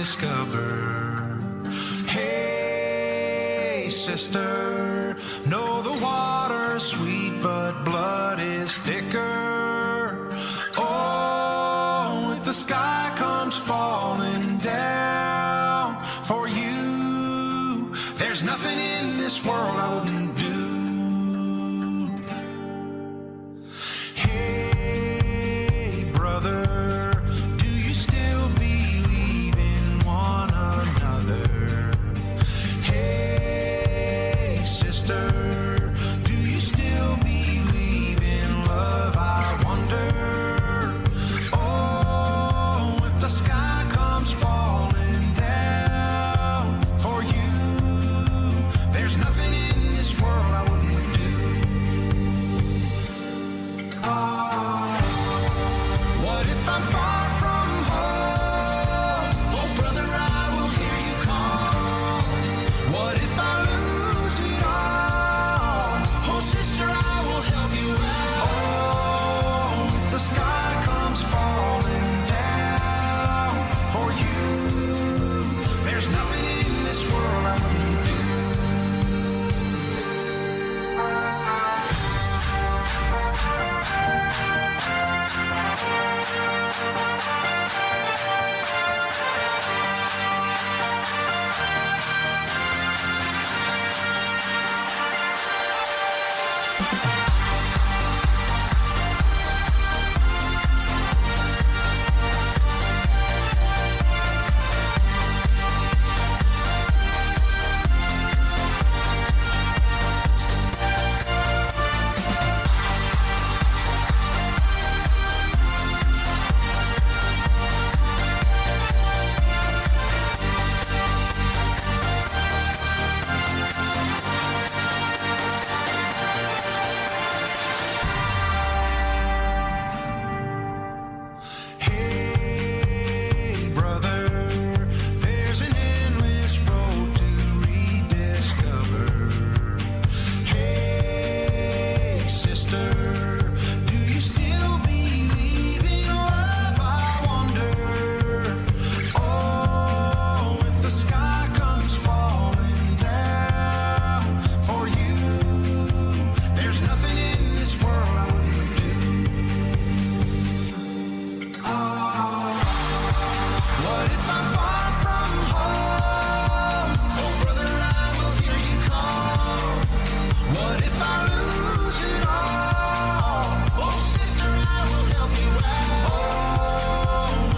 rediscover. Hey, sister, know the water's sweet, but blood is thicker. Oh, if the sky comes falling down for you, there's nothing in this world I wouldn't do. Hey, brother, do you still believe in one another? Hey, sister, do you still believe in love? I wonder. Oh, if the sky comes falling down for you, there's nothing in this world I wouldn't do. What if I'm far from home? Oh, brother, I will hear you call. What if I lose it all? Oh, sister, I will help you out. Oh, if the sky comes falling down for you, there's nothing in this world I wouldn't do. Hey, brother, there's an endless road to rediscover. Hey, sister, do you still believe in love? I wonder. Oh, if the sky comes falling down for you, there's nothing in this world I wouldn't do. What if I'm far from home? Oh, brother, I will hear you call. What if I lose it all? Oh, sister, I will help you out. Oh,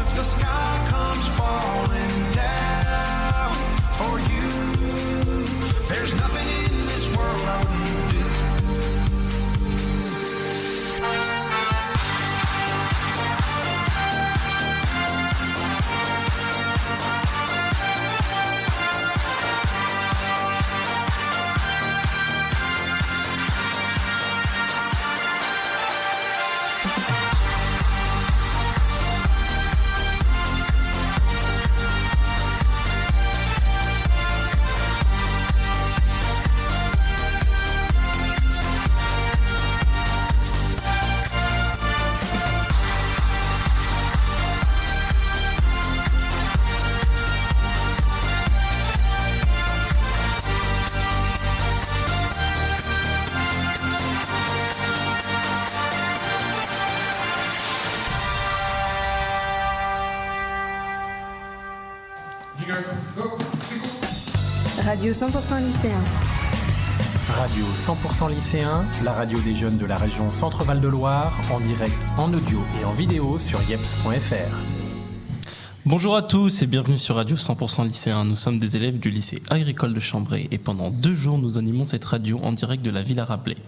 if the sky comes falling down for you, there's nothing in this world I wouldn't do. Radio 100% lycéen. Radio 100% lycéen, la radio des jeunes de la région Centre-Val de Loire, en direct, en audio et en vidéo sur yeps.fr. Bonjour à tous et bienvenue sur Radio 100% lycéen. Nous sommes des élèves du lycée agricole de Chambray et pendant 2 jours nous animons cette radio en direct de la Villa Rabelais,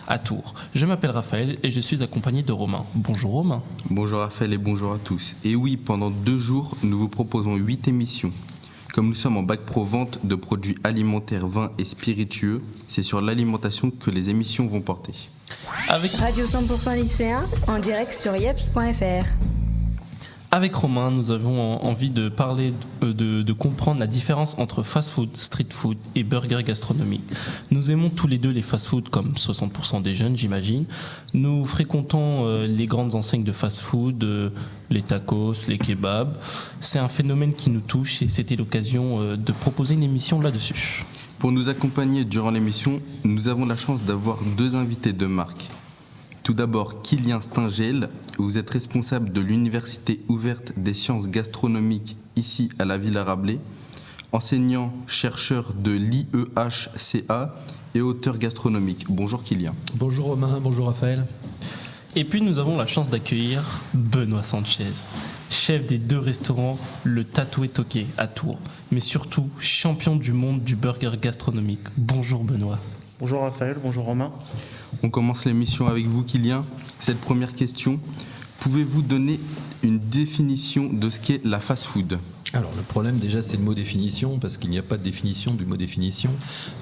à Tours. Je m'appelle Raphaël et je suis accompagné de Romain. Bonjour Romain. Bonjour Raphaël et bonjour à tous. Et oui, pendant 2 jours, nous vous proposons 8 émissions. Comme nous sommes en bac pro vente de produits alimentaires, vins et spiritueux, c'est sur l'alimentation que les émissions vont porter. Avec Radio 100% lycéen, en direct sur yeps.fr. Avec Romain, nous avons envie de parler, de comprendre la différence entre fast-food, street food et burger gastronomique. Nous aimons tous les deux les fast-food comme 60% des jeunes, j'imagine. Nous fréquentons les grandes enseignes de fast-food, les tacos, les kebabs. C'est un phénomène qui nous touche et c'était l'occasion de proposer une émission là-dessus. Pour nous accompagner durant l'émission, nous avons la chance d'avoir 2 invités de marque. Tout d'abord, Kylian Stingel, vous êtes responsable de l'Université ouverte des sciences gastronomiques ici à la Villa Rabelais, enseignant-chercheur de l'IEHCA et auteur gastronomique. Bonjour Kylian. Bonjour Romain, bonjour Raphaël. Et puis nous avons la chance d'accueillir Benoît Sanchez, chef des 2 restaurants Le Tatoué Toqué à Tours, mais surtout champion du monde du burger gastronomique. Bonjour Benoît. Bonjour Raphaël, bonjour Romain. On commence l'émission avec vous Kylian. Cette première question, pouvez-vous donner une définition de ce qu'est la fast-food ? Alors le problème déjà c'est le mot définition parce qu'il n'y a pas de définition du mot définition.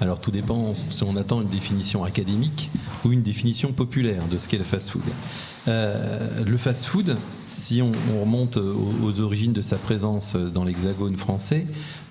Alors tout dépend si on attend une définition académique ou une définition populaire de ce qu'est le fast-food. Le fast-food, si on remonte aux origines de sa présence dans l'hexagone français,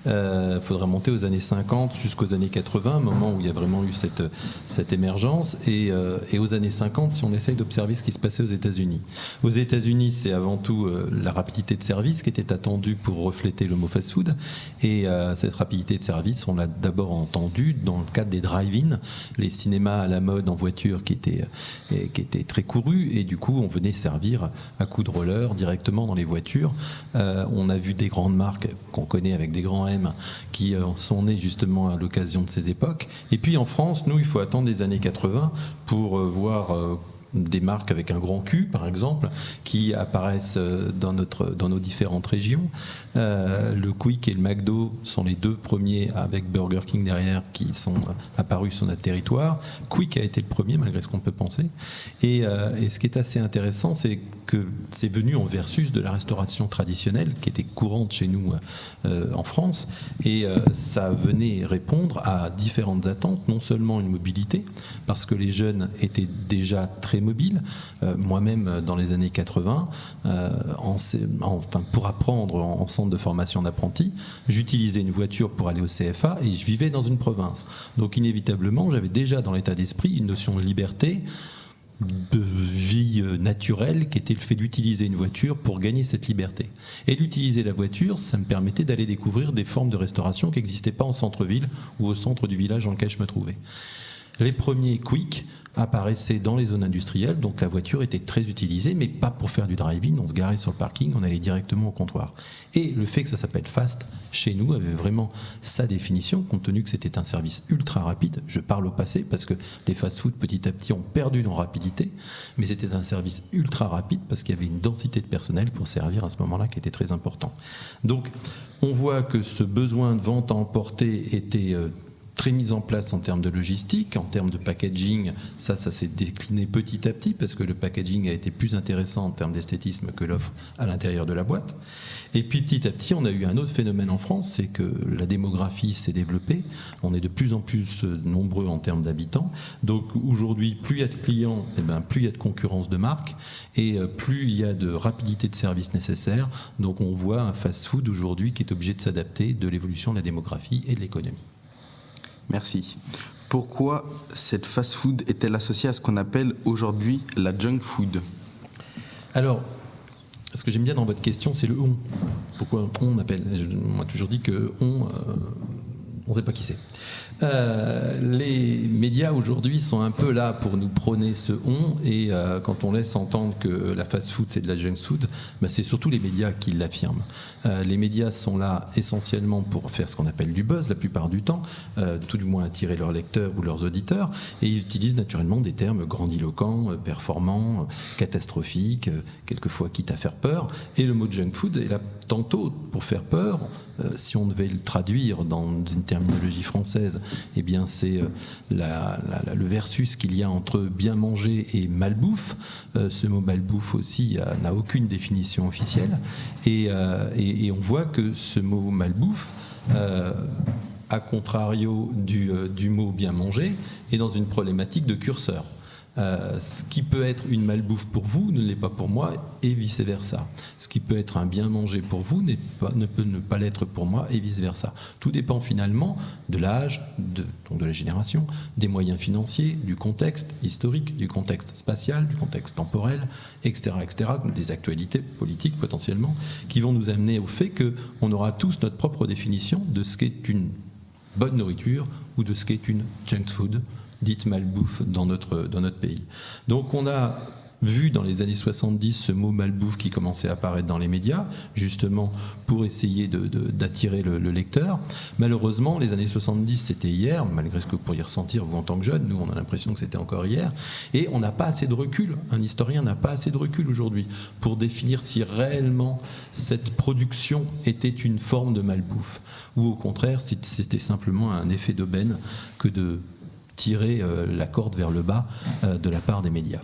il faudrait remonter aux années 50 jusqu'aux années 80, moment où il y a vraiment eu cette émergence, et aux années 50 si on essaye d'observer ce qui se passait aux États-Unis. Aux États-Unis, c'est avant tout la rapidité de service qui était attendue pour refléter le mot fast-food, et cette rapidité de service, on l'a d'abord entendue dans le cadre des drive-in, les cinémas à la mode en voiture qui étaient très courus, et du coup on venait servir à coups de roller directement dans les voitures. On a vu des grandes marques qu'on connaît avec des grands M qui sont nées justement à l'occasion de ces époques. Et puis en France, nous, il faut attendre les années 80 pour voir des marques avec un grand Q, par exemple, qui apparaissent dans nos différentes régions. Le Quick et le McDo sont les 2 premiers, avec Burger King derrière, qui sont apparus sur notre territoire. Quick a été le premier, malgré ce qu'on peut penser. Et ce qui est assez intéressant, c'est que c'est venu en versus de la restauration traditionnelle, qui était courante chez nous en France. Et ça venait répondre à différentes attentes, non seulement une mobilité, parce que les jeunes étaient déjà très mobiles. Moi-même, dans les années 80, pour apprendre en centre de formation d'apprentis, j'utilisais une voiture pour aller au CFA et je vivais dans une province. Donc inévitablement, j'avais déjà dans l'état d'esprit une notion de liberté, de vie naturelle, qui était le fait d'utiliser une voiture pour gagner cette liberté. Et d'utiliser la voiture, ça me permettait d'aller découvrir des formes de restauration qui n'existaient pas en centre-ville ou au centre du village dans lequel je me trouvais. Les premiers Quick apparaissaient dans les zones industrielles, donc la voiture était très utilisée, mais pas pour faire du drive-in, on se garait sur le parking, on allait directement au comptoir. Et le fait que ça s'appelle fast, chez nous, avait vraiment sa définition, compte tenu que c'était un service ultra rapide. Je parle au passé, parce que les fast-food, petit à petit, ont perdu en rapidité, mais c'était un service ultra rapide, parce qu'il y avait une densité de personnel pour servir à ce moment-là qui était très important. Donc, on voit que ce besoin de vente à emporter était très mise en place en termes de logistique, en termes de packaging. Ça s'est décliné petit à petit parce que le packaging a été plus intéressant en termes d'esthétisme que l'offre à l'intérieur de la boîte. Et puis petit à petit, on a eu un autre phénomène en France, c'est que la démographie s'est développée. On est de plus en plus nombreux en termes d'habitants. Donc aujourd'hui, plus il y a de clients, plus il y a de concurrence de marques et plus il y a de rapidité de service nécessaire. Donc on voit un fast-food aujourd'hui qui est obligé de s'adapter de l'évolution de la démographie et de l'économie. Merci. Pourquoi cette fast-food est-elle associée à ce qu'on appelle aujourd'hui la junk food ? Alors, ce que j'aime bien dans votre question, c'est le on. Pourquoi on appelle ? On m'a toujours dit que on ne sait pas qui c'est. Les médias aujourd'hui sont un peu là pour nous prôner ce on, et quand on laisse entendre que la fast-food c'est de la junk food, c'est surtout les médias qui l'affirment. Les médias sont là essentiellement pour faire ce qu'on appelle du buzz la plupart du temps, tout du moins attirer leurs lecteurs ou leurs auditeurs, et ils utilisent naturellement des termes grandiloquents, performants, catastrophiques, quelquefois quitte à faire peur, et le mot junk food est là tantôt pour faire peur. Si on devait le traduire dans une terminologie française, eh bien c'est le versus qu'il y a entre bien manger et malbouffe. Ce mot malbouffe aussi n'a aucune définition officielle, et on voit que ce mot malbouffe, à contrario du mot bien manger, est dans une problématique de curseur. Ce qui peut être une malbouffe pour vous ne l'est pas pour moi et vice-versa. Ce qui peut être un bien manger pour vous ne peut ne pas l'être pour moi et vice-versa. Tout dépend finalement de l'âge, donc de la génération, des moyens financiers, du contexte historique, du contexte spatial, du contexte temporel, etc., des actualités politiques potentiellement, qui vont nous amener au fait qu'on aura tous notre propre définition de ce qu'est une bonne nourriture ou de ce qu'est une junk food, dite malbouffe dans notre pays. Donc on a vu dans les années 70 ce mot malbouffe qui commençait à apparaître dans les médias, justement pour essayer d'attirer le lecteur. Malheureusement, les années 70, c'était hier, malgré ce que vous pourriez ressentir, vous en tant que jeune, nous on a l'impression que c'était encore hier, et on n'a pas assez de recul, un historien n'a pas assez de recul aujourd'hui pour définir si réellement cette production était une forme de malbouffe, ou au contraire, si c'était simplement un effet d'aubaine que de tirer la corde vers le bas de la part des médias.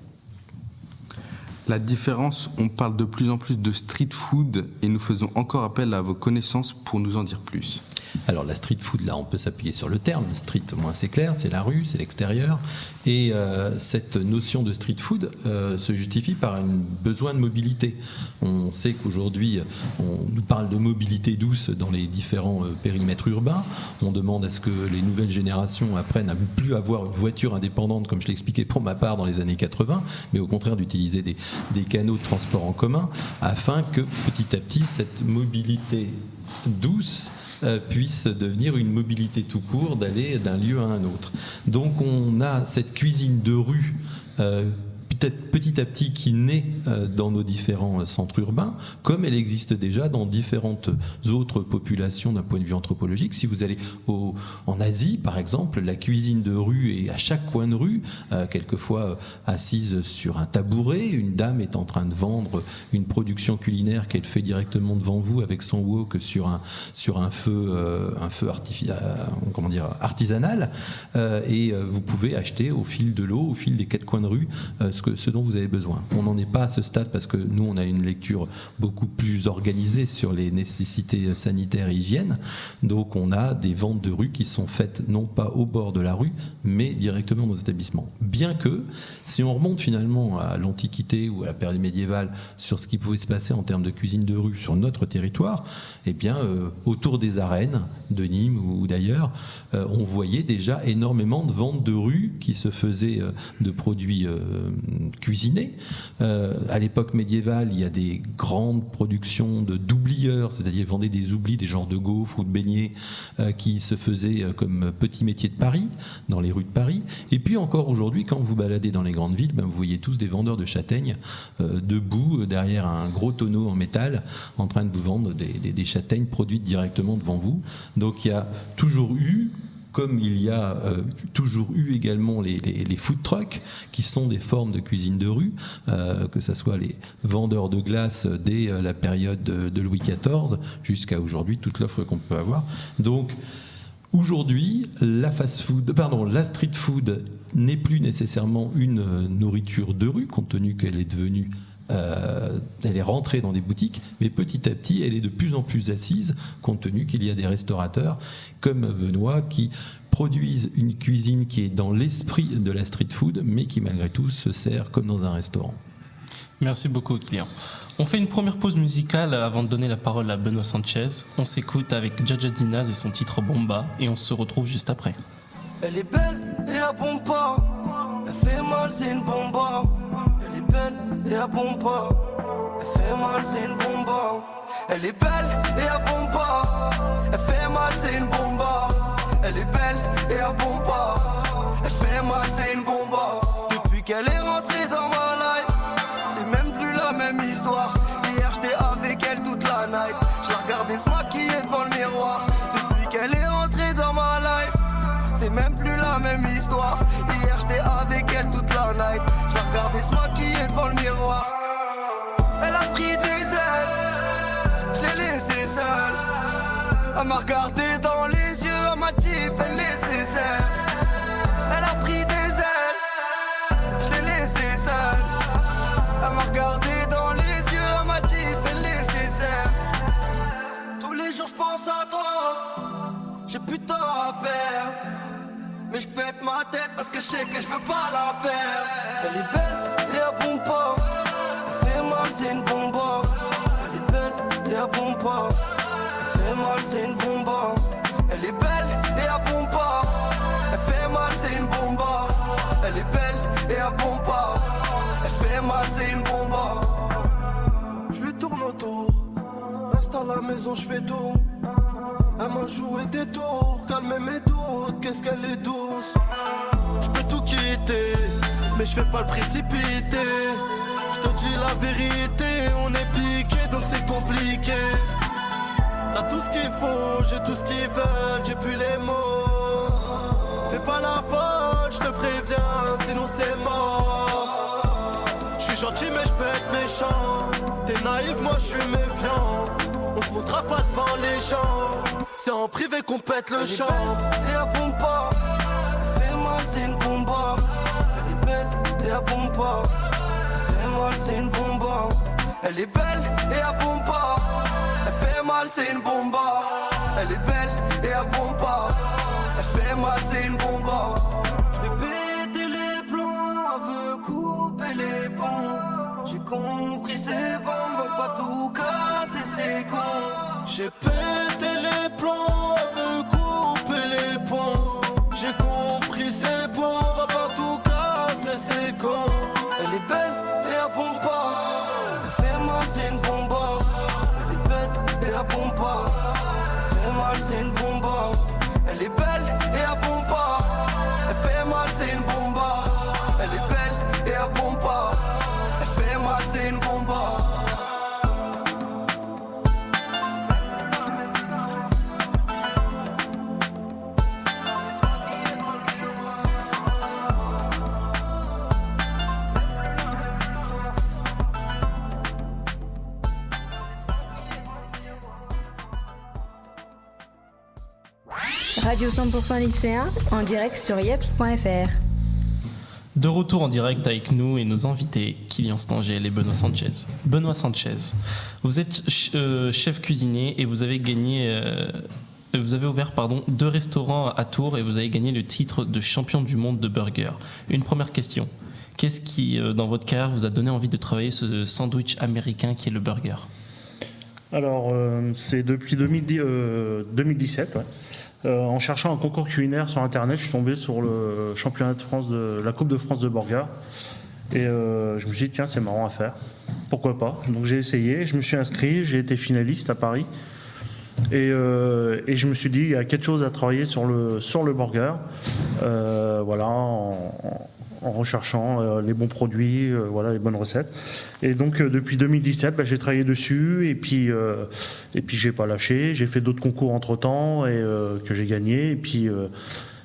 La différence, on parle de plus en plus de street food et nous faisons encore appel à vos connaissances pour nous en dire plus. Alors la street food, là on peut s'appuyer sur le terme, street au moins c'est clair, c'est la rue, c'est l'extérieur, et cette notion de street food se justifie par un besoin de mobilité. On sait qu'aujourd'hui on nous parle de mobilité douce dans les différents périmètres urbains, on demande à ce que les nouvelles générations apprennent à ne plus avoir une voiture indépendante comme je l'expliquais pour ma part dans les années 80, mais au contraire d'utiliser des canaux de transport en commun afin que petit à petit cette mobilité douce puisse devenir une mobilité tout court, d'aller d'un lieu à un autre. Donc on a cette cuisine de rue peut-être petit à petit qui naît dans nos différents centres urbains, comme elle existe déjà dans différentes autres populations d'un point de vue anthropologique. Si vous allez en Asie, par exemple, la cuisine de rue est à chaque coin de rue, quelquefois assise sur un tabouret, une dame est en train de vendre une production culinaire qu'elle fait directement devant vous avec son wok sur un feu artisanal, et vous pouvez acheter au fil de l'eau, au fil des quatre coins de rue, ce dont vous avez besoin. On n'en est pas à ce stade parce que nous, on a une lecture beaucoup plus organisée sur les nécessités sanitaires et hygiène. Donc, on a des ventes de rue qui sont faites non pas au bord de la rue, mais directement dans nos établissements. Bien que, si on remonte finalement à l'Antiquité ou à la période médiévale sur ce qui pouvait se passer en termes de cuisine de rue sur notre territoire, eh bien, autour des arènes de Nîmes ou d'ailleurs, on voyait déjà énormément de ventes de rue qui se faisaient de produits cuisinés. À l'époque médiévale, il y a des grandes productions d'oublieurs, c'est-à-dire vendaient des oublis, des genres de gaufres ou de beignets qui se faisaient comme petit métier de Paris, dans les rues de Paris. Et puis encore aujourd'hui, quand vous baladez dans les grandes villes, vous voyez tous des vendeurs de châtaignes debout derrière un gros tonneau en métal en train de vous vendre des châtaignes produites directement devant vous. Donc il y a toujours eu, comme il y a toujours eu également les food trucks, qui sont des formes de cuisine de rue, que ce soit les vendeurs de glace dès la période de Louis XIV jusqu'à aujourd'hui, toute l'offre qu'on peut avoir. Donc aujourd'hui, la street food n'est plus nécessairement une nourriture de rue, compte tenu qu'elle est devenue elle est rentrée dans des boutiques, mais petit à petit elle est de plus en plus assise, compte tenu qu'il y a des restaurateurs comme Benoît qui produisent une cuisine qui est dans l'esprit de la street food, mais qui malgré tout se sert comme dans un restaurant. Merci beaucoup, Kylian. On fait une première pause musicale avant de donner la parole à Benoît Sanchez. On s'écoute avec Jaja Dinaz et son titre Bomba, et on se retrouve juste après. Elle est belle et elle bombe pas. Elle fait mal, c'est une bomba. Elle est belle et elle bombe pas. Elle fait mal, c'est une bomba. Elle est belle et elle bombe pas. Elle fait mal, c'est une bomba. Elle est belle et elle bombe pas. Elle fait mal, c'est une bomba. Depuis qu'elle est rentrée dans ma life, c'est même plus la même histoire. Hier j'étais avec elle toute la night. Je la regardais se maquiller devant le miroir. Depuis qu'elle est rentrée dans ma life, c'est même plus la même histoire. Hier j'étais avec elle toute la night. Je la regardais se maquiller devant le miroir. Elle a pris des ailes, je l'ai laissée seule. Elle m'a regardé dans les yeux, elle m'a dit fais laisser seule. Elle a pris des ailes, je l'ai laissée seule. Elle m'a regardé dans les yeux, elle m'a dit fais laisser seule. Tous les jours je pense à toi, j'ai plus de temps à perdre. mais je pète ma tête parce que je sais que je veux pas la perdre. Elle est belle et elle bombe pas. Elle fait mal, c'est une bombe. Elle est belle et elle bombe pas. Elle fait mal, c'est une bombe. Elle est belle et elle bombe pas. Elle fait mal, c'est une bombe. Elle est belle et elle bombe pas. Elle fait mal, c'est une bombe. Je lui tourne autour. Reste à la maison, je fais tout. Elle m'a joué des tours, calmer mes doutes, qu'est-ce qu'elle est douce. Je peux tout quitter, mais je fais pas le précipiter. Je te dis la vérité, on est piqué donc c'est compliqué. T'as tout ce qu'il faut, j'ai tout ce qu'ils veulent, j'ai plus les mots. Fais pas la folle, je te préviens, sinon c'est mort. Je suis gentil mais je peux être méchant. T'es naïf, moi je suis méfiant. On se montrera pas devant les gens. C'est en privé qu'on pète le champ. Elle est belle et elle bombe pas. Elle fait mal, c'est une bombe. Elle est belle et elle bombe pas. Elle fait mal, c'est une bombe. Elle est belle et elle bombe pas. Elle fait mal, c'est une bombe. Elle est belle et elle bombe pas. Elle fait mal, c'est une bombe. Je vais péter les plombs, elle veut couper les ponts. J'ai compris, c'est bon, on va pas tout casser, c'est con. J'ai pété les plombs, elle veut couper les ponts. J'ai compris, c'est bon, on va pas tout casser, c'est con. Elle est belle et elle bombe pas. Elle fait mal, c'est une bombe. Elle est belle et elle bombe pas. Elle fait mal, c'est une bombe. Elle est belle et elle bombe pas. Elle fait mal, c'est une bombe. Elle est belle et elle bombe pas. Elle fait mal, c'est une bombe. Radio 100% lycéen, en direct sur yeps.fr. De retour en direct avec nous et nos invités, Kylian Stangel et Benoît Sanchez. Benoît Sanchez, vous êtes chef cuisinier et vous avez ouvert 2 restaurants à Tours et vous avez gagné le titre de champion du monde de burger. Une première question. Qu'est-ce qui, dans votre carrière, vous a donné envie de travailler ce sandwich américain qui est le burger ? Alors, c'est depuis 2017. Ouais. En cherchant un concours culinaire sur Internet, je suis tombé sur le championnat de France la Coupe de France de burger. Et je me suis dit, tiens, c'est marrant à faire. Pourquoi pas ? Donc j'ai essayé, je me suis inscrit, j'ai été finaliste à Paris. Et je me suis dit, il y a quelque chose à travailler sur le burger. Voilà, en recherchant les bons produits, les bonnes recettes. Et donc depuis 2017, j'ai travaillé dessus et puis j'ai pas lâché. J'ai fait d'autres concours entre-temps et que j'ai gagné. Et puis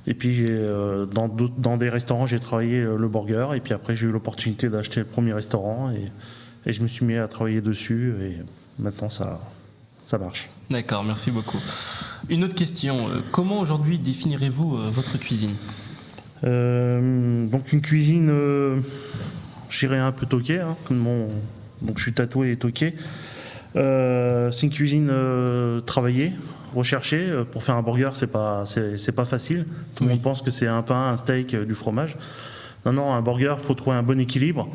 dans des restaurants, j'ai travaillé le burger. Et puis après, j'ai eu l'opportunité d'acheter le premier restaurant et je me suis mis à travailler dessus. Et maintenant, ça marche. D'accord, merci beaucoup. Une autre question. Comment aujourd'hui définirez-vous votre cuisine ? Donc une cuisine, je dirais un peu toquée, hein, donc je suis tatoué et toqué. C'est une cuisine travaillée, recherchée. Pour faire un burger, c'est pas facile. Tout le monde pense que c'est un pain, un steak, du fromage. Non, un burger, faut trouver un bon équilibre,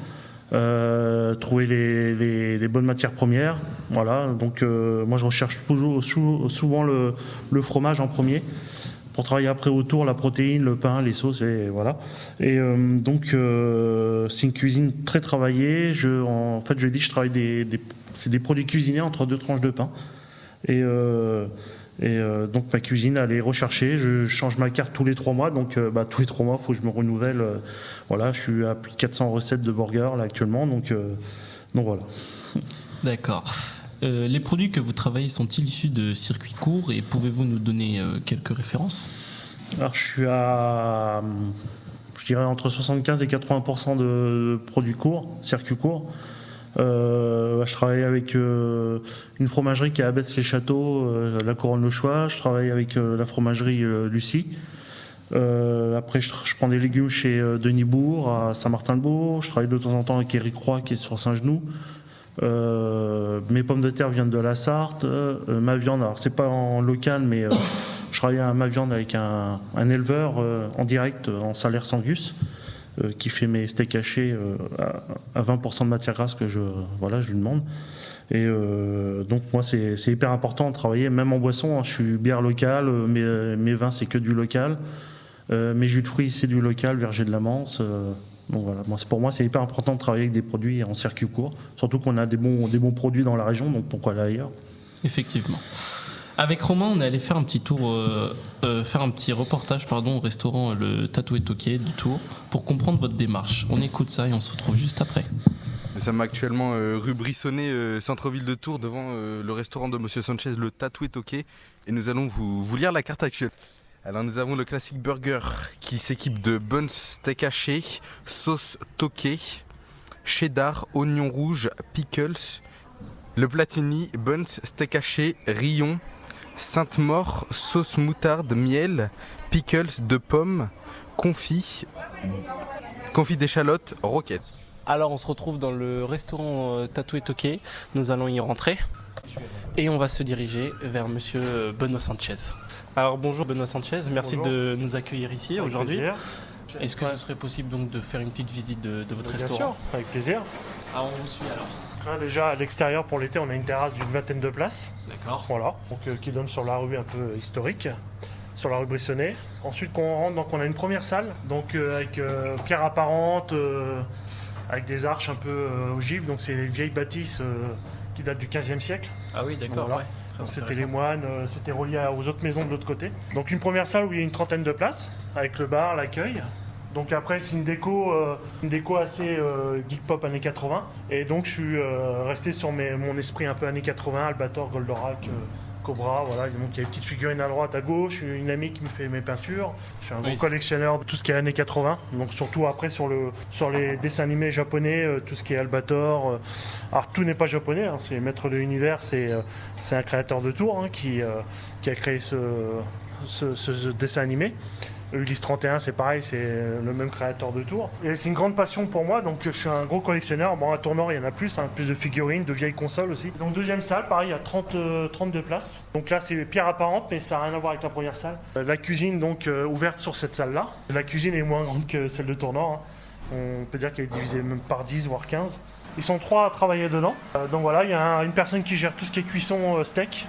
trouver les bonnes matières premières. Voilà. Donc moi, je recherche souvent le fromage en premier. Pour travailler après autour, la protéine, le pain, les sauces, et voilà. Et donc, c'est une cuisine très travaillée. En fait, je dis que je travaille c'est des produits cuisinés entre 2 tranches de pain. Et donc, ma cuisine, elle est recherchée. Je change ma carte tous les 3 mois. Donc, tous les 3 mois, il faut que je me renouvelle. Voilà, je suis à plus de 400 recettes de burgers, là, actuellement. Donc voilà. D'accord. Les produits que vous travaillez sont-ils issus de circuits courts et pouvez-vous nous donner quelques références ? Alors, je dirais entre 75 et 80% de produits courts, circuits courts. Je travaille avec une fromagerie qui est à Abbesse-les-Châteaux, la Couronne-le-Choix. Je travaille avec la fromagerie Lucie. Après, je prends des légumes chez Denis Bourg, à Saint-Martin-le-Bourg. Je travaille de temps en temps avec Éric Roy, qui est sur Saint-Genoux. Mes pommes de terre viennent de la Sarthe. Ma viande, alors c'est pas en local, mais je travaille à ma viande avec un éleveur en direct en salaire Sangus qui fait mes steaks hachés à 20% de matière grasse que je lui demande. Et donc moi c'est hyper important de travailler, même en boisson, hein, je suis bière locale, mes vins c'est que du local, mes jus de fruits c'est du local, verger de la Manse. Donc voilà, pour moi c'est hyper important de travailler avec des produits en circuit court, surtout qu'on a des bons produits dans la région, donc pourquoi aller ailleurs. Effectivement. Avec Romain, on est allé faire un petit tour, faire un petit reportage au restaurant Le Tatoué Toqué du Tour pour comprendre votre démarche. On écoute ça et on se retrouve juste après. Nous sommes actuellement rue Brissonnet, centre-ville de Tours, devant le restaurant de Monsieur Sanchez, Le Tatoué Toqué, et nous allons vous lire la carte actuelle. Alors nous avons le classique burger qui s'équipe de buns steak haché, sauce toqué, cheddar, oignon rouge, pickles. Le platini, buns steak haché, rillon, Sainte-Maure, sauce moutarde, miel, pickles de pommes, confit d'échalotes, roquettes. Alors on se retrouve dans le restaurant Tatoué Toqué, nous allons y rentrer et on va se diriger vers monsieur Benoît Sanchez. Alors bonjour Benoît Sanchez, merci Bonjour. de nous accueillir ici Avec aujourd'hui. plaisir. Est-ce que ce serait possible donc de faire une petite visite de votre Bien restaurant? sûr, avec plaisir. Ah, on vous suit alors. Là, déjà à l'extérieur pour l'été on a une terrasse d'une 20aine de places. D'accord. Voilà, donc qui donne sur la rue un peu historique, sur la rue Brissonnet. Ensuite, quand on rentre, donc on a une première salle, donc avec pierre apparente, avec des arches un peu ogives. Donc c'est une vieille bâtisse qui date du 15e siècle. Ah oui, d'accord. Voilà. Ouais. Donc c'était les moines, c'était relié aux autres maisons de l'autre côté. Donc une première salle où il y a une 30aine de places, avec le bar, l'accueil. Donc après c'est une déco assez geek pop années 80. Et donc je suis resté sur mon esprit un peu années 80, Albator, Goldorak, Cobra, voilà. Donc il y a une petite figurine à droite, à gauche, une amie qui me fait mes peintures. Je suis un gros collectionneur de tout ce qui est années 80. Donc surtout après sur les dessins animés japonais, tout ce qui est Albator. Alors tout n'est pas japonais, hein, c'est Maître de l'Univers, c'est un créateur de Tours hein, qui a créé ce dessin animé. Ulysse 31, c'est pareil, c'est le même créateur de Tours. Et c'est une grande passion pour moi, donc je suis un gros collectionneur. Bon, à Tournord, il y en a plus, hein, plus de figurines, de vieilles consoles aussi. Donc deuxième salle, pareil, il y a 32 places. Donc là, c'est pierre apparente, mais ça n'a rien à voir avec la première salle. La cuisine, donc, ouverte sur cette salle-là. La cuisine est moins grande que celle de Tournord. Hein. On peut dire qu'elle est divisée même par 10, voire 15. Ils sont 3 à travailler dedans. Donc voilà, il y a une personne qui gère tout ce qui est cuisson steak.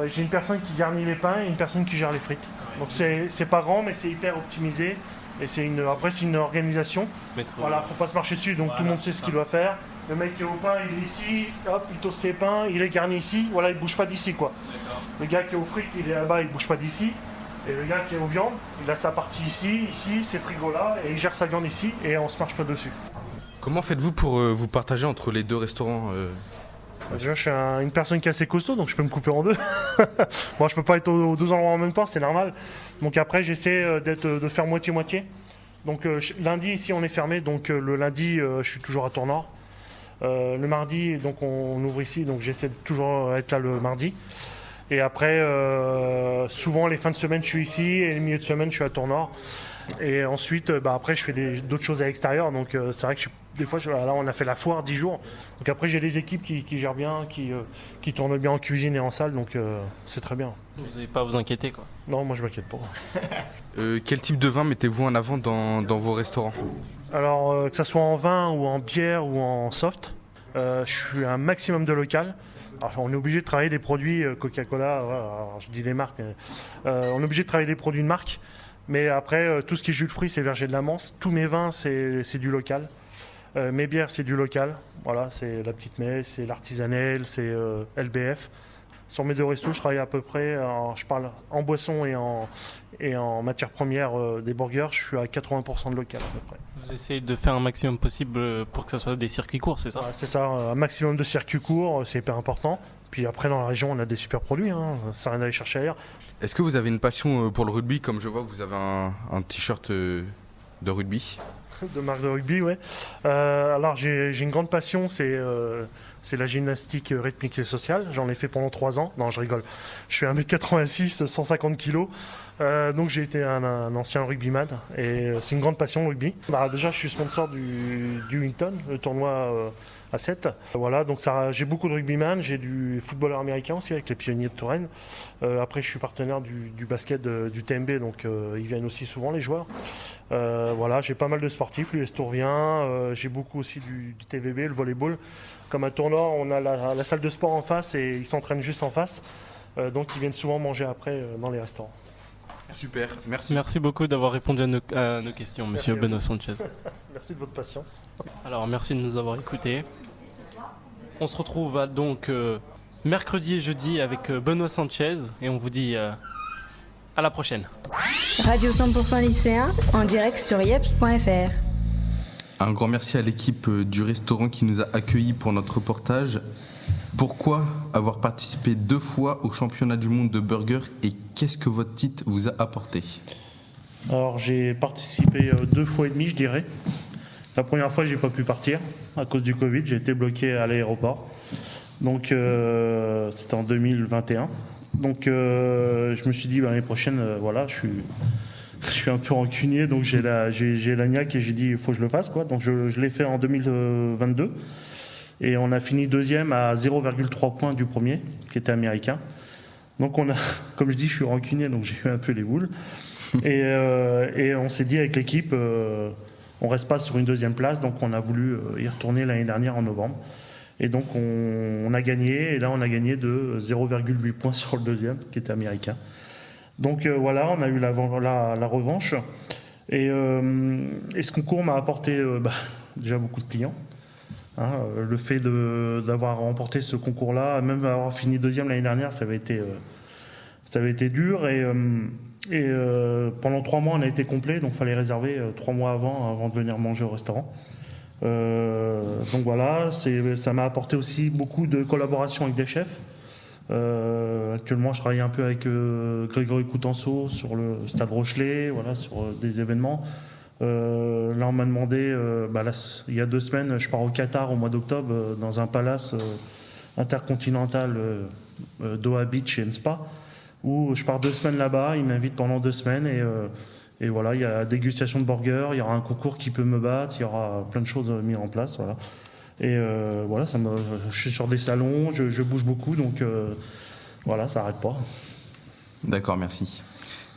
J'ai une personne qui garnit les pains et une personne qui gère les frites. Donc c'est pas grand, mais c'est hyper optimisé. Et après, c'est une organisation. Voilà, faut pas se marcher dessus, donc tout le monde sait ce qu'il doit faire. Le mec qui est au pain, il est ici, hop, il toast ses pains, il est garni ici. Voilà, il bouge pas d'ici, quoi. Le gars qui est aux frites, il est là-bas, il bouge pas d'ici. Et le gars qui est aux viandes, il a sa partie ici, ses frigos-là, et il gère sa viande ici, et on se marche pas dessus. Comment faites-vous pour vous partager entre les deux restaurants Déjà, je suis une personne qui est assez costaud, donc je peux me couper en deux. Bon, je peux pas être aux deux endroits en même temps, c'est normal. Donc après, j'essaie de faire moitié-moitié. Donc lundi, ici, on est fermé, donc le lundi, je suis toujours à Tournord. Le mardi, donc on ouvre ici, donc j'essaie de toujours être là le mardi. Et après, souvent, les fins de semaine, je suis ici, et les milieux de semaine, je suis à Tournord. Et ensuite, après, je fais d'autres choses à l'extérieur, donc c'est vrai que des fois, là, on a fait la foire 10 jours. Donc après, j'ai des équipes qui gèrent bien, qui tournent bien en cuisine et en salle, donc c'est très bien. Vous n'avez pas à vous inquiéter, quoi. Non, moi, je m'inquiète pas. Quel type de vin mettez-vous en avant dans vos restaurants? Alors, que ça soit en vin ou en bière ou en soft, je suis un maximum de local. Alors, on est obligé de travailler des produits Coca-Cola, voilà, alors, je dis les marques, mais, on est obligé de travailler des produits de marque. Mais après, tout ce qui est jus de fruits, c'est verger de la Manse. Tous mes vins, c'est du local. Mes bières, c'est du local. Voilà, c'est la petite messe, c'est l'artisanel, c'est LBF. Sur mes deux restos, je travaille à peu près, je parle en boisson et en matière première des burgers, je suis à 80% de local à peu près. Vous essayez de faire un maximum possible pour que ça soit des circuits courts, c'est ça? Ouais, c'est ça, un maximum de circuits courts, c'est hyper important. Puis après, dans la région, on a des super produits, hein, ça n'a rien à aller chercher ailleurs. Est-ce que vous avez une passion pour le rugby, comme je vois que vous avez un t-shirt de rugby? De marque de rugby, ouais. Alors j'ai une grande passion, c'est C'est la gymnastique rythmique et sociale. J'en ai fait pendant 3 ans. Non, je rigole. Je fais 1m86, 150 kg. Donc j'ai été un ancien rugbyman et c'est une grande passion le rugby. Déjà, je suis sponsor du Winton, le tournoi à 7. Voilà, donc j'ai beaucoup de rugbyman. J'ai du footballeur américain aussi avec les Pionniers de Touraine. Après, je suis partenaire du basket du TMB, donc ils viennent aussi souvent les joueurs. Voilà, j'ai pas mal de sportifs. L'US Tourvien. J'ai beaucoup aussi du TVB, le volleyball. Comme à Tournord, on a la salle de sport en face et ils s'entraînent juste en face. Donc ils viennent souvent manger après dans les restaurants. Super, merci. Merci beaucoup d'avoir répondu à nos questions, monsieur Benoît Sanchez. Merci de votre patience. Alors, merci de nous avoir écoutés. On se retrouve donc mercredi et jeudi avec Benoît Sanchez et on vous dit à la prochaine. Radio 100% lycéen en direct sur yeps.fr. Un grand merci à l'équipe du restaurant qui nous a accueillis pour notre reportage. Pourquoi avoir participé 2 fois au championnat du monde de burger et qu'est-ce que votre titre vous a apporté? Alors j'ai participé 2 fois et demi, je dirais. La première fois, j'ai pas pu partir à cause du Covid. J'ai été bloqué à l'aéroport. Donc c'était en 2021. Donc je me suis dit l'année prochaine, voilà, je suis un peu rancunier, donc j'ai la niaque et j'ai dit il faut que je le fasse, quoi. Donc je l'ai fait en 2022 et on a fini 2e à 0,3 points du premier qui était américain. Donc comme je dis, je suis rancunier, donc j'ai eu un peu les boules et on s'est dit avec l'équipe on reste pas sur une 2e place, donc on a voulu y retourner l'année dernière en novembre. Et donc on a gagné, et là on a gagné de 0,8 points sur le 2e qui était américain. Donc voilà, on a eu la revanche. Et ce concours m'a apporté déjà beaucoup de clients. Le fait d'avoir remporté ce concours-là, même avoir fini 2e l'année dernière, ça avait été dur. Et pendant 3 mois, on a été complet, donc il fallait réserver 3 mois avant de venir manger au restaurant. Donc voilà, ça m'a apporté aussi beaucoup de collaboration avec des chefs. Actuellement, je travaille un peu avec Grégory Coutenceau sur le Stade Rochelet, voilà, sur des événements. Là, on m'a demandé, il y a 2 semaines, je pars au Qatar au mois d'octobre dans un palace intercontinental Doha Beach and Spa, où je pars 2 semaines là-bas. Ils m'invitent pendant 2 semaines et voilà, il y a dégustation de burgers, il y aura un concours qui peut me battre, il y aura plein de choses mises en place, voilà. Et voilà, je suis sur des salons, je bouge beaucoup, donc voilà, ça n'arrête pas. D'accord, merci.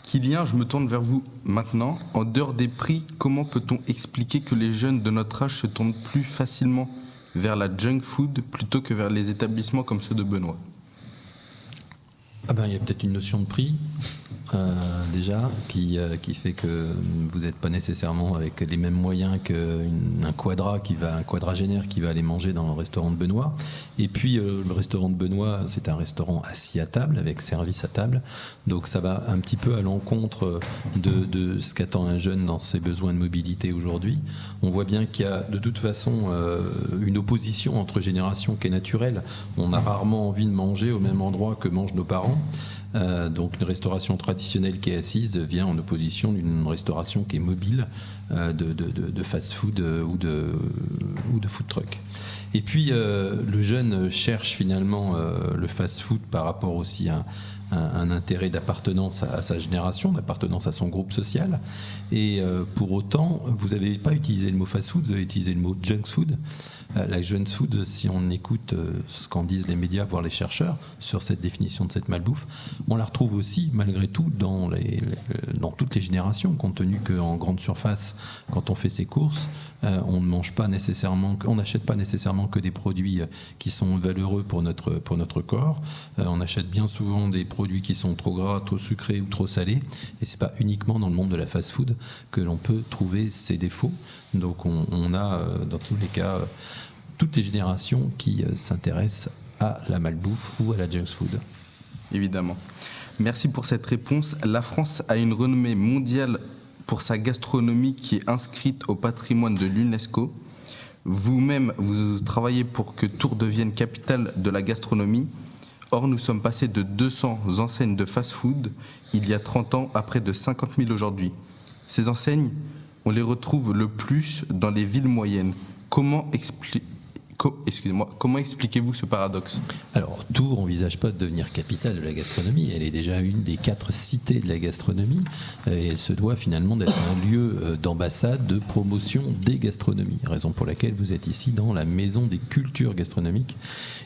Kylian, je me tourne vers vous maintenant. En dehors des prix, comment peut-on expliquer que les jeunes de notre âge se tournent plus facilement vers la junk food plutôt que vers les établissements comme ceux de Benoît? Il y a peut-être une notion de prix déjà qui fait que vous n'êtes pas nécessairement avec les mêmes moyens qu'un quadragénaire qui va aller manger dans le restaurant de Benoît. Et puis le restaurant de Benoît, c'est un restaurant assis à table avec service à table, donc ça va un petit peu à l'encontre de ce qu'attend un jeune dans ses besoins de mobilité aujourd'hui. On voit bien qu'il y a de toute façon une opposition entre générations qui est naturelle. On a rarement envie de manger au même endroit que mangent nos parents. Donc une restauration traditionnelle qui est assise vient en opposition d'une restauration qui est mobile, de fast-food ou de food truck. Et puis le jeune cherche finalement le fast-food par rapport aussi à un intérêt d'appartenance à sa génération, d'appartenance à son groupe social. Et pour autant, vous n'avez pas utilisé le mot fast-food, vous avez utilisé le mot junk food. La junk food, si on écoute ce qu'en disent les médias, voire les chercheurs, sur cette définition de cette malbouffe, on la retrouve aussi, malgré tout, dans toutes les générations, compte tenu qu'en grande surface, quand on fait ses courses, on n'achète pas nécessairement que des produits qui sont valeureux pour notre corps. On achète bien souvent des produits qui sont trop gras, trop sucrés ou trop salés. Et c'est pas uniquement dans le monde de la fast-food que l'on peut trouver ces défauts. Donc on a, dans tous les cas, toutes les générations qui s'intéressent à la malbouffe ou à la junk food. Évidemment. Merci pour cette réponse. La France a une renommée mondiale pour sa gastronomie qui est inscrite au patrimoine de l'UNESCO. Vous-même, vous travaillez pour que Tours devienne capitale de la gastronomie. Or, nous sommes passés de 200 enseignes de fast-food il y a 30 ans à près de 50 000 aujourd'hui. Ces enseignes, on les retrouve le plus dans les villes moyennes. Comment Excusez-moi, comment expliquez-vous ce paradoxe ? Alors, Tours n'envisage pas de devenir capitale de la gastronomie. Elle est déjà une des 4 cités de la gastronomie. Et elle se doit finalement d'être un lieu d'ambassade, de promotion des gastronomies. Raison pour laquelle vous êtes ici dans la maison des cultures gastronomiques.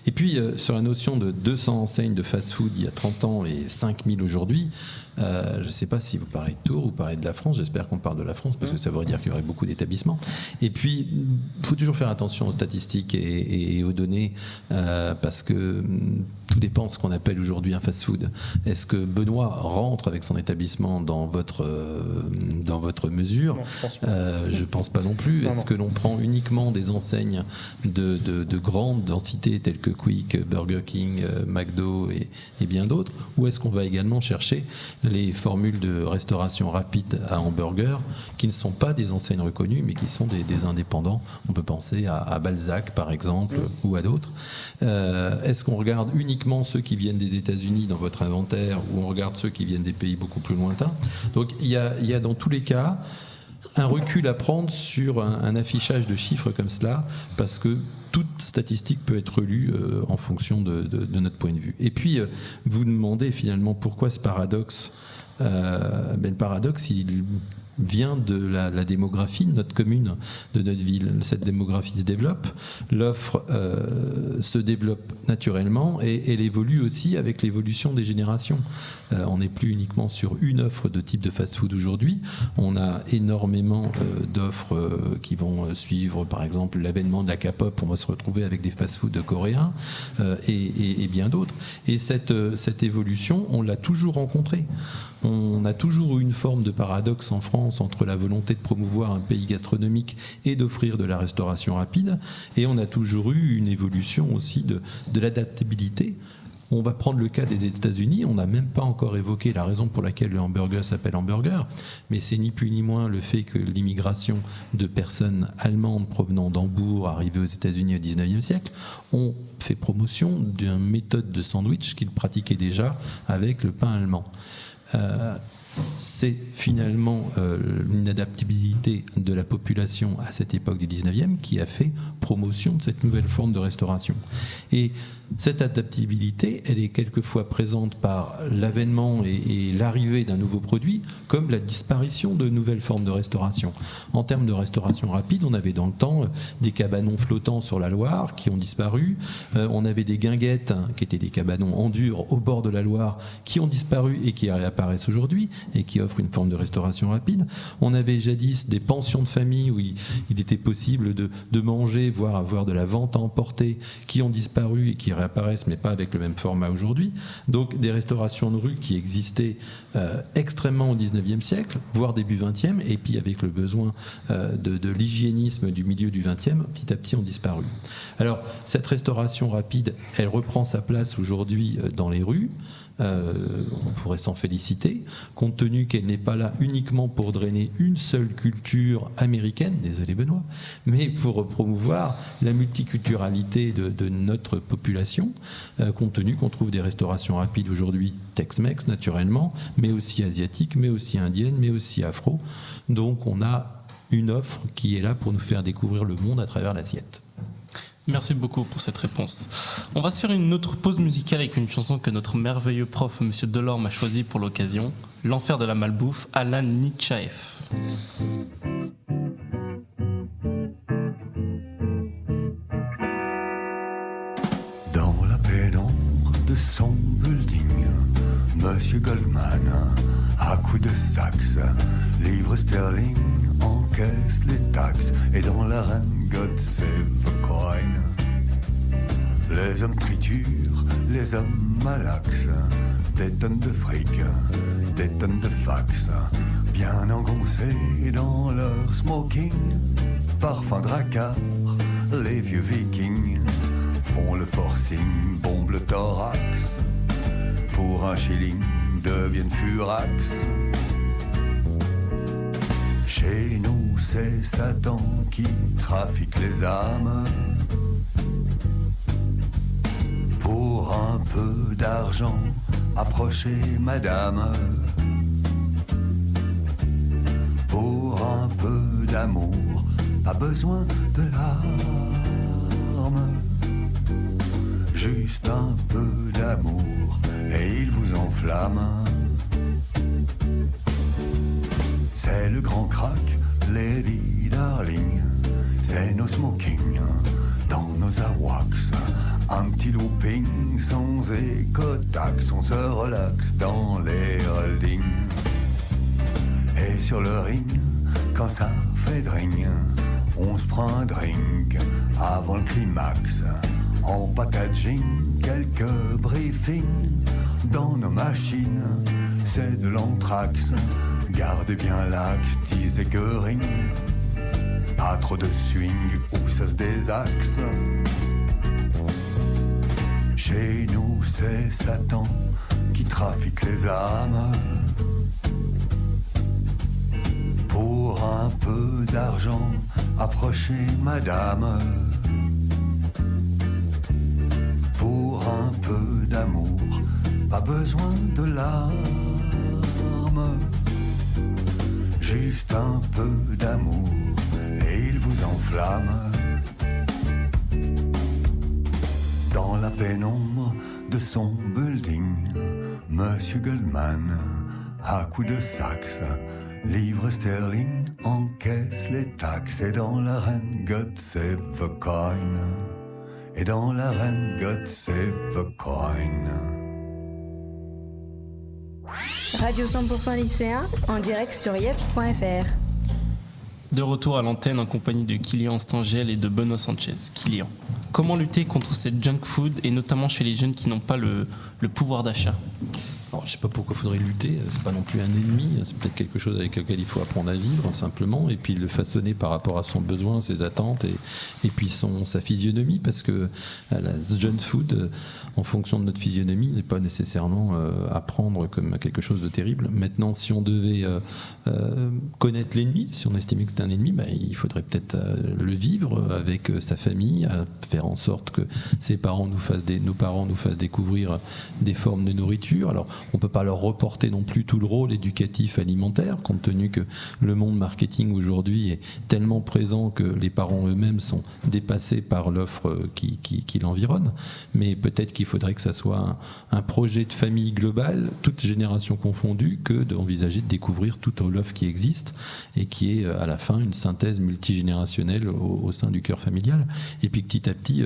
Et puis, sur la notion de 200 enseignes de fast-food il y a 30 ans et 5000 aujourd'hui, je ne sais pas si vous parlez de Tours ou vous parlez de la France. J'espère qu'on parle de la France parce que ça voudrait dire qu'il y aurait beaucoup d'établissements. Et puis, il faut toujours faire attention aux statistiques et aux données parce que tout dépend de ce qu'on appelle aujourd'hui un fast-food. Est-ce que Benoît rentre avec son établissement dans votre mesure ? Non, je pense pas. Je pense pas non plus. Est-ce que l'on prend uniquement des enseignes de grande densité telles que Quick, Burger King, McDo et bien d'autres ? Ou est-ce qu'on va également chercher les formules de restauration rapide à hamburger qui ne sont pas des enseignes reconnues mais qui sont des indépendants ? On peut penser à Balzac par exemple ou à d'autres. Est-ce qu'on regarde uniquement ceux qui viennent des États-Unis dans votre inventaire ou on regarde ceux qui viennent des pays beaucoup plus lointains ? Donc il y a dans tous les cas un recul à prendre sur un affichage de chiffres comme cela, parce que toute statistique peut être lue en fonction de notre point de vue. Et puis, vous demandez finalement pourquoi ce paradoxe. Le paradoxe, il vient de la démographie de notre commune, de notre ville. Cette démographie se développe, l'offre se développe naturellement et elle évolue aussi avec l'évolution des générations. On n'est plus uniquement sur une offre de type de fast-food aujourd'hui. On a énormément d'offres qui vont suivre, par exemple, l'avènement de la K-pop. On va se retrouver avec des fast-food coréens et bien d'autres. Et cette évolution, on l'a toujours rencontrée. On a toujours eu une forme de paradoxe en France entre la volonté de promouvoir un pays gastronomique et d'offrir de la restauration rapide, et on a toujours eu une évolution aussi de l'adaptabilité. On va prendre le cas des États-Unis, on n'a même pas encore évoqué la raison pour laquelle le hamburger s'appelle hamburger, mais c'est ni plus ni moins le fait que l'immigration de personnes allemandes provenant d'Hambourg arrivées aux États-Unis au XIXe siècle ont fait promotion d'une méthode de sandwich qu'ils pratiquaient déjà avec le pain allemand. C'est finalement une adaptabilité de la population à cette époque du 19e qui a fait promotion de cette nouvelle forme de restauration. Et cette adaptabilité, elle est quelquefois présente par l'avènement et l'arrivée d'un nouveau produit, comme la disparition de nouvelles formes de restauration. En termes de restauration rapide, on avait dans le temps des cabanons flottants sur la Loire qui ont disparu. On avait des guinguettes, qui étaient des cabanons en dur au bord de la Loire, qui ont disparu et qui réapparaissent aujourd'hui et qui offrent une forme de restauration rapide. On avait jadis des pensions de famille où il était possible de manger, voire avoir de la vente à emporter, qui ont disparu et qui réapparaissent, mais pas avec le même format aujourd'hui. Donc des restaurations de rue qui existaient extrêmement au 19e siècle, voire début 20e, et puis avec le besoin de l'hygiénisme du milieu du 20e, petit à petit ont disparu. Alors cette restauration rapide, elle reprend sa place aujourd'hui dans les rues. On pourrait s'en féliciter, compte tenu qu'elle n'est pas là uniquement pour drainer une seule culture américaine, désolé Benoît, mais pour promouvoir la multiculturalité de notre population, compte tenu qu'on trouve des restaurations rapides aujourd'hui Tex-Mex naturellement, mais aussi asiatiques, mais aussi indiennes, mais aussi afro. Donc on a une offre qui est là pour nous faire découvrir le monde à travers l'assiette. Merci beaucoup pour cette réponse. On va se faire une autre pause musicale avec une chanson que notre merveilleux prof, Monsieur Delorme, a choisie pour l'occasion, L'enfer de la malbouffe, Alan Nechayev. Dans la pénombre de son building, Monsieur Goldman, à coups de sax, livre sterling, encaisse les taxes, et dans l'arène, God save the coin. Les hommes triturent, les hommes malaxent, des tonnes de fric, des tonnes de fax, bien engoncés dans leur smoking, parfum dracard, les vieux vikings font le forcing, bombent le thorax, pour un shilling deviennent furax. Chez nous, c'est Satan qui trafique les âmes. Pour un peu d'argent, approchez madame. Pour un peu d'amour, pas besoin de charme. Juste un peu d'amour et il vous enflamme. C'est le grand crack, Lady Darling. C'est nos smoking dans nos awax. Un petit looping sans écotax. On se relaxe dans les holdings. Et sur le ring, quand ça fait dring, on se prend un drink avant le climax. En packaging, quelques briefings dans nos machines. C'est de l'anthrax. Gardez bien l'axe, disait Goering. Pas trop de swing ou ça se désaxe. Chez nous c'est Satan qui trafique les âmes. Pour un peu d'argent, approchez madame. Pour un peu d'amour, pas besoin de larmes. Juste un peu d'amour et il vous enflamme. Dans la pénombre de son building, Monsieur Goldman, à coups de sax, livre sterling, encaisse les taxes. Et dans l'arène, God save the coin. Et dans l'arène, God save the coin. Radio 100% lycéen, en direct sur yeps.fr. De retour à l'antenne en compagnie de Kylian Stangel et de Benoît Sanchez. Kylian, comment lutter contre cette junk food et notamment chez les jeunes qui n'ont pas le pouvoir d'achat ? Alors, je ne sais pas pourquoi il faudrait lutter, c'est pas non plus un ennemi, c'est peut-être quelque chose avec lequel il faut apprendre à vivre simplement, et puis le façonner par rapport à son besoin, ses attentes, et puis sa physionomie, parce que la junk food, en fonction de notre physionomie, n'est pas nécessairement à prendre comme quelque chose de terrible. Maintenant, si on devait connaître l'ennemi, si on estimait que c'était un ennemi, il faudrait peut-être le vivre avec sa famille, faire en sorte que nos parents nous fassent découvrir des formes de nourriture. Alors, on ne peut pas leur reporter non plus tout le rôle éducatif alimentaire, compte tenu que le monde marketing aujourd'hui est tellement présent que les parents eux-mêmes sont dépassés par l'offre qui l'environne. Mais peut-être qu'il faudrait que ça soit un projet de famille global, toute génération confondue, que d'envisager de découvrir toute l'offre qui existe et qui est à la fin une synthèse multigénérationnelle au sein du cœur familial. Et puis petit à petit,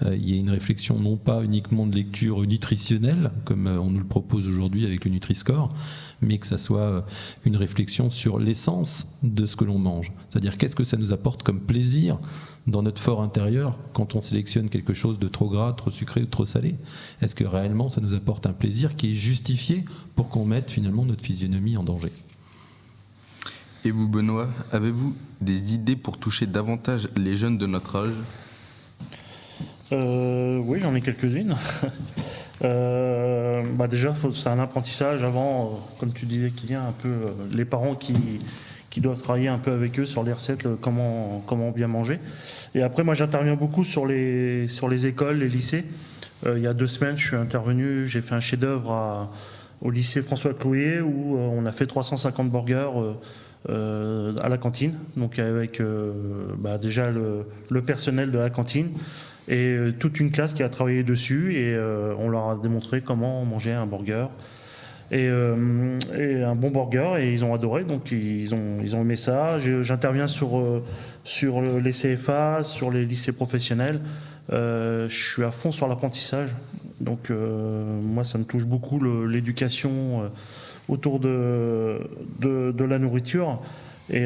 il y a une réflexion non pas uniquement de lecture nutritionnelle, comme on nous le propose aujourd'hui avec le Nutri-Score, mais que ça soit une réflexion sur l'essence de ce que l'on mange. C'est-à-dire qu'est-ce que ça nous apporte comme plaisir dans notre fort intérieur quand on sélectionne quelque chose de trop gras, trop sucré ou trop salé. Est-ce que réellement ça nous apporte un plaisir qui est justifié pour qu'on mette finalement notre physionomie en danger ? Et vous, Benoît, avez-vous des idées pour toucher davantage les jeunes de notre âge ? Oui, j'en ai quelques-unes. Déjà, c'est un apprentissage avant, comme tu disais, Kylian, un peu les parents qui doivent travailler un peu avec eux sur les recettes, comment bien manger. Et après, moi, j'interviens beaucoup sur les écoles, les lycées. Il y a 2 semaines, je suis intervenu, j'ai fait un chef-d'œuvre au lycée François Cloé où on a fait 350 burgers à la cantine, donc avec déjà le personnel de la cantine et toute une classe qui a travaillé dessus et on leur a démontré comment manger un burger et un bon burger et ils ont adoré, donc ils ont aimé ça. J'interviens sur les CFA, sur les lycées professionnels. Je suis à fond sur l'apprentissage, donc moi ça me touche beaucoup l'éducation autour de la nourriture et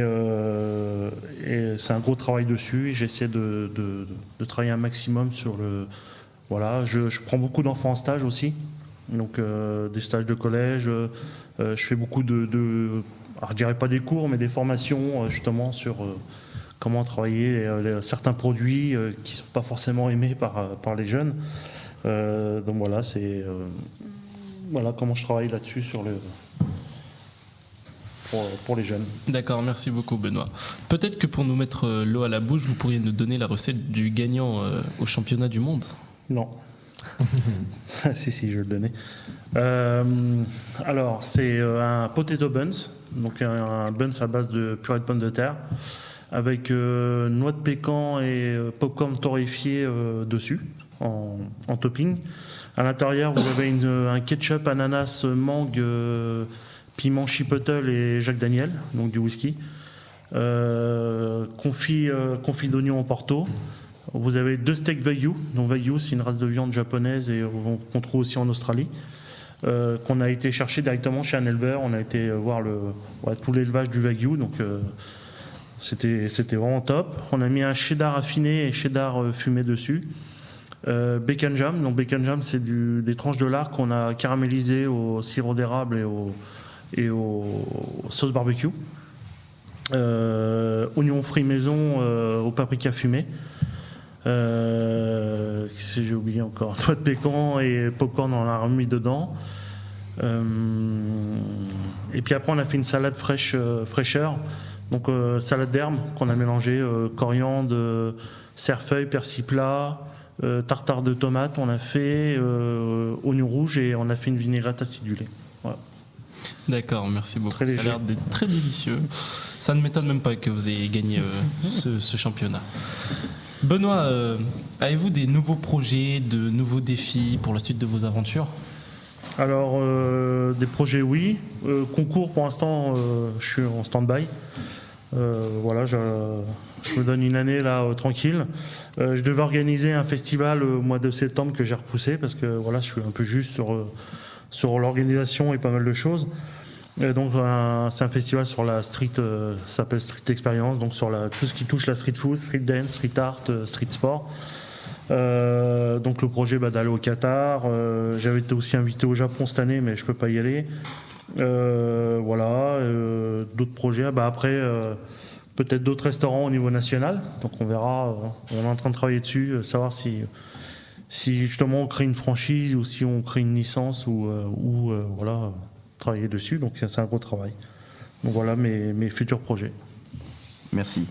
c'est un gros travail dessus et j'essaie de travailler un maximum sur je prends beaucoup d'enfants en stage aussi, donc des stages de collège, je fais beaucoup alors je dirais pas des cours mais des formations justement sur comment travailler certains produits qui sont pas forcément aimés par les jeunes, donc voilà, c'est comment je travaille là-dessus pour les jeunes. D'accord, merci beaucoup Benoît. Peut-être que pour nous mettre l'eau à la bouche, vous pourriez nous donner la recette du gagnant au championnat du monde ? Non. si, je vais le donner. Alors, c'est un potato buns, donc un buns à base de purée de pommes de terre, avec noix de pécan et popcorn torréfié dessus, en topping. À l'intérieur, vous avez un ketchup, ananas, mangue, piment chipotle et Jack Daniel, donc du whisky. Confit d'oignon en porto. Vous avez 2 steaks Wagyu. Donc Wagyu, c'est une race de viande japonaise et qu'on trouve aussi en Australie. Qu'on a été chercher directement chez un éleveur. On a été voir tout l'élevage du Wagyu. Donc c'était vraiment top. On a mis un cheddar affiné et cheddar fumé dessus. Bacon jam. Donc bacon jam, c'est des tranches de lard qu'on a caramélisées au sirop d'érable et au sauce barbecue. Oignons frits maison au paprika fumé. Qu'est-ce que j'ai oublié encore? Noix de pécan et popcorn, on l'a remis dedans. Et puis après, on a fait une salade fraîcheur. Donc salade d'herbes qu'on a mélangé, coriandre, cerfeuil, persil plat, tartare de tomates. On a fait oignon rouge et on a fait une vinaigrette acidulée. Voilà. D'accord, merci beaucoup. Très ça a léger. l'air d'être très délicieux. Ça ne m'étonne même pas que vous ayez gagné ce championnat. Benoît, avez-vous des nouveaux projets, de nouveaux défis pour la suite de vos aventures? Alors, des projets, oui. Concours, pour l'instant, je suis en stand-by. Voilà, je me donne une année là tranquille. Je devais organiser un festival au mois de septembre que j'ai repoussé parce que voilà, je suis un peu juste sur l'organisation et pas mal de choses. Et donc c'est un festival sur la street, ça s'appelle Street Experience, donc sur tout ce qui touche la street food, street dance, street art, street sport. Donc le projet d'aller au Qatar. J'avais été aussi invité au Japon cette année, mais je peux pas y aller. Voilà, d'autres projets. Après, peut-être d'autres restaurants au niveau national. Donc on verra. On est en train de travailler dessus, savoir si justement on crée une franchise ou si on crée une licence ou voilà, travailler dessus. Donc c'est un gros travail. Donc voilà mes futurs projets. Merci.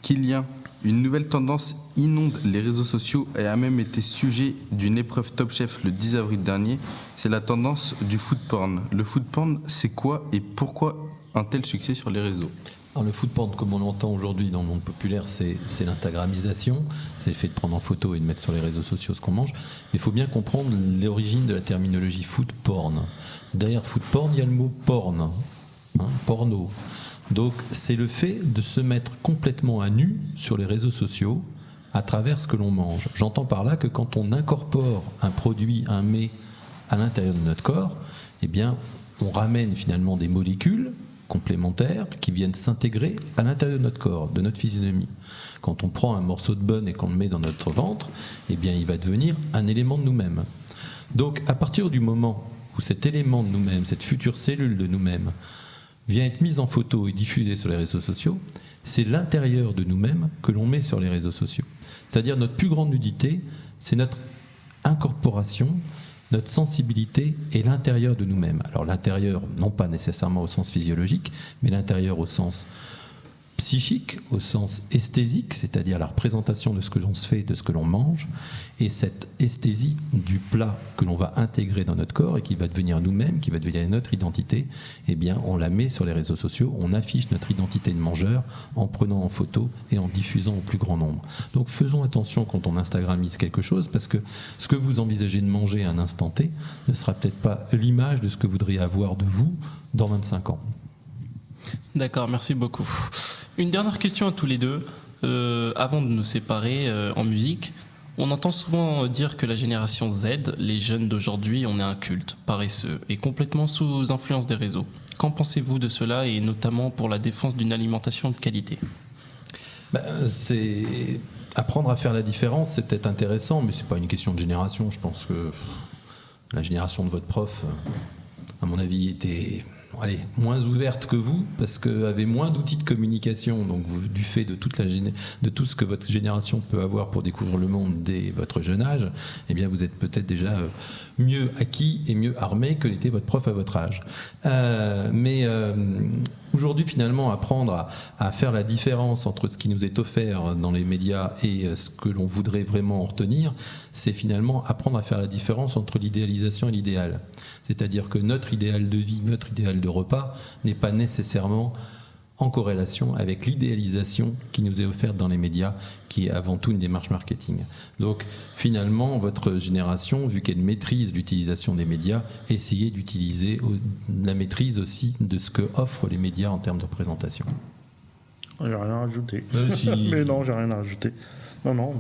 Kylian, une nouvelle tendance inonde les réseaux sociaux et a même été sujet d'une épreuve Top Chef le 10 avril dernier. C'est la tendance du food porn. Le food porn, c'est quoi et pourquoi un tel succès sur les réseaux? Alors, le food porn, comme on l'entend aujourd'hui dans le monde populaire, c'est l'instagramisation, c'est le fait de prendre en photo et de mettre sur les réseaux sociaux ce qu'on mange. Il faut bien comprendre l'origine de la terminologie food porn. Derrière food porn, il y a le mot porn, porno. Donc c'est le fait de se mettre complètement à nu sur les réseaux sociaux à travers ce que l'on mange. J'entends par là que quand on incorpore un produit, un mets à l'intérieur de notre corps, eh bien on ramène finalement des molécules complémentaires qui viennent s'intégrer à l'intérieur de notre corps, de notre physionomie. Quand on prend un morceau de bun et qu'on le met dans notre ventre, eh bien il va devenir un élément de nous-mêmes. Donc à partir du moment où cet élément de nous-mêmes, cette future cellule de nous-mêmes, vient être mise en photo et diffusée sur les réseaux sociaux, c'est l'intérieur de nous-mêmes que l'on met sur les réseaux sociaux. C'est-à-dire notre plus grande nudité, c'est notre incorporation, notre sensibilité et l'intérieur de nous-mêmes. Alors l'intérieur, non pas nécessairement au sens physiologique, mais l'intérieur au sens psychique, au sens esthésique, c'est-à-dire la représentation de ce que l'on se fait, de ce que l'on mange, et cette esthésie du plat que l'on va intégrer dans notre corps et qui va devenir nous-mêmes, qui va devenir notre identité, eh bien on la met sur les réseaux sociaux, on affiche notre identité de mangeur en prenant en photo et en diffusant au plus grand nombre. Donc faisons attention quand on instagramise quelque chose, parce que ce que vous envisagez de manger à un instant T ne sera peut-être pas l'image de ce que vous voudriez avoir de vous dans 25 ans. D'accord, merci beaucoup. Une dernière question à tous les deux. Avant de nous séparer en musique, on entend souvent dire que la génération Z, les jeunes d'aujourd'hui, on est un culte, paresseux et complètement sous influence des réseaux. Qu'en pensez-vous de cela et notamment pour la défense d'une alimentation de qualité? C'est apprendre à faire la différence, c'est peut-être intéressant, mais c'est pas une question de génération. Je pense que la génération de votre prof, à mon avis, était moins ouverte que vous, parce qu'elle avait moins d'outils de communication, donc du fait de tout ce que votre génération peut avoir pour découvrir le monde dès votre jeune âge, eh bien vous êtes peut-être déjà mieux acquis et mieux armé que l'était votre prof à votre âge. Mais aujourd'hui, finalement, apprendre à faire la différence entre ce qui nous est offert dans les médias et ce que l'on voudrait vraiment en retenir, c'est finalement apprendre à faire la différence entre l'idéalisation et l'idéal. C'est-à-dire que notre idéal de vie, notre idéal de repas n'est pas nécessairement en corrélation avec l'idéalisation qui nous est offerte dans les médias, qui est avant tout une démarche marketing. Donc finalement, votre génération, vu qu'elle maîtrise l'utilisation des médias, essayez d'utiliser la maîtrise aussi de ce que offrent les médias en termes de présentation. J'ai rien à rajouter. Si. Mais non, j'ai rien à rajouter. Non. Bon.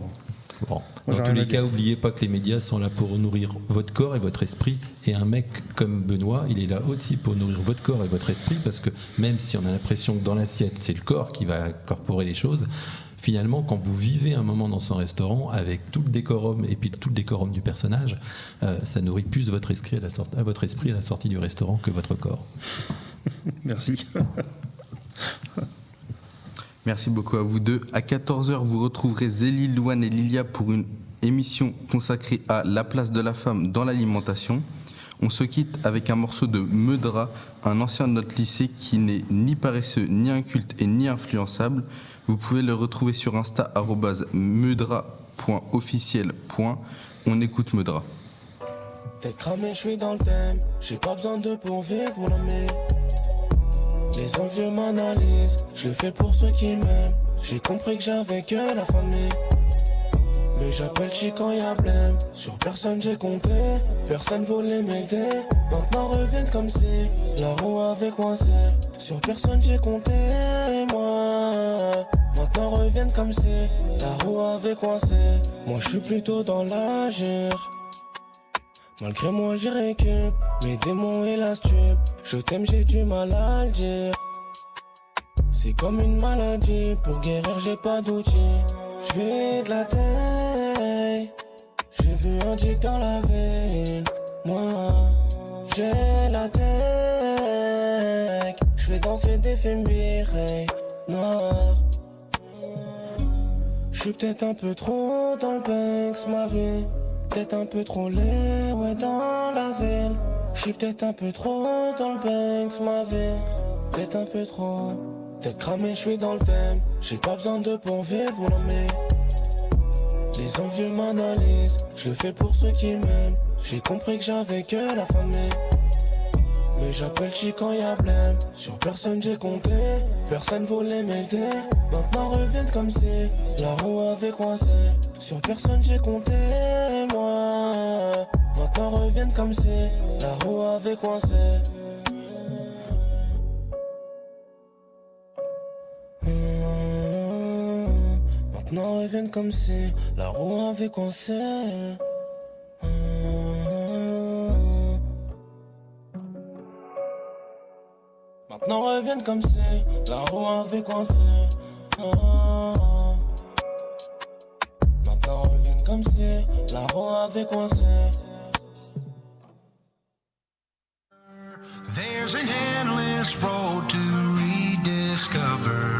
Moi, Dans j'ai tous rien les à cas, dire. n'oubliez pas que les médias sont là pour nourrir votre corps et votre esprit. Et un mec comme Benoît, il est là aussi pour nourrir votre corps et votre esprit, parce que même si on a l'impression que dans l'assiette, c'est le corps qui va incorporer les choses, finalement, quand vous vivez un moment dans son restaurant, avec tout le décorum et puis tout le décorum du personnage, ça nourrit plus votre esprit à la sortie du restaurant que votre corps. Merci. Merci beaucoup à vous deux. À 14h, vous retrouverez Zélie, Louane et Lilia pour une émission consacrée à la place de la femme dans l'alimentation. On se quitte avec un morceau de Meudra, un ancien de notre lycée qui n'est ni paresseux, ni inculte et ni influençable. Vous pouvez le retrouver sur Insta @meudra.officiel. On écoute Meudra. Tête cramée, je suis dans le thème. J'ai pas besoin de pour vivre mon ami. Les envieux m'analysent, je le fais pour ceux qui m'aiment. J'ai compris que j'avais que la famille. Mais j'appelle chi quand y'a blême. Sur personne j'ai compté, personne voulait m'aider. Maintenant reviennent comme si la roue avait coincé. Sur personne j'ai compté, moi. Maintenant reviennent comme si la roue avait coincé. Moi je suis plutôt dans l'agir. Malgré moi j'y récup, mes démons et la stup. Je t'aime, j'ai du mal à le dire. C'est comme une maladie, pour guérir j'ai pas d'outils. J'vais de la taille, j'ai vu un dick dans la ville. Moi, j'ai la tech, j'vais danser des films birey noirs. J'suis peut-être un peu trop dans le Banks, ma vie. Peut-être un peu trop laid, ouais, dans la ville. J'suis peut-être un peu trop dans le Banks, ma vie. Peut-être un peu trop. Tête cramée, j'suis dans le thème. J'ai pas besoin de pour vivre, mon ami. Les envieux m'analysent, je le fais pour ceux qui m'aiment. J'ai compris que j'avais que la famille. Mais j'appelle chi quand y'a blême. Sur personne j'ai compté, personne voulait m'aider. Maintenant reviennent comme si la roue avait coincé. Sur personne j'ai compté, moi. Maintenant reviennent comme si la roue avait coincé. Maintenant reviennent comme si la roue avait coincé. Maintenant reviennent comme si la roue avait coincé. Maintenant reviennent comme si la roue avait coincé. There's an endless road to rediscover.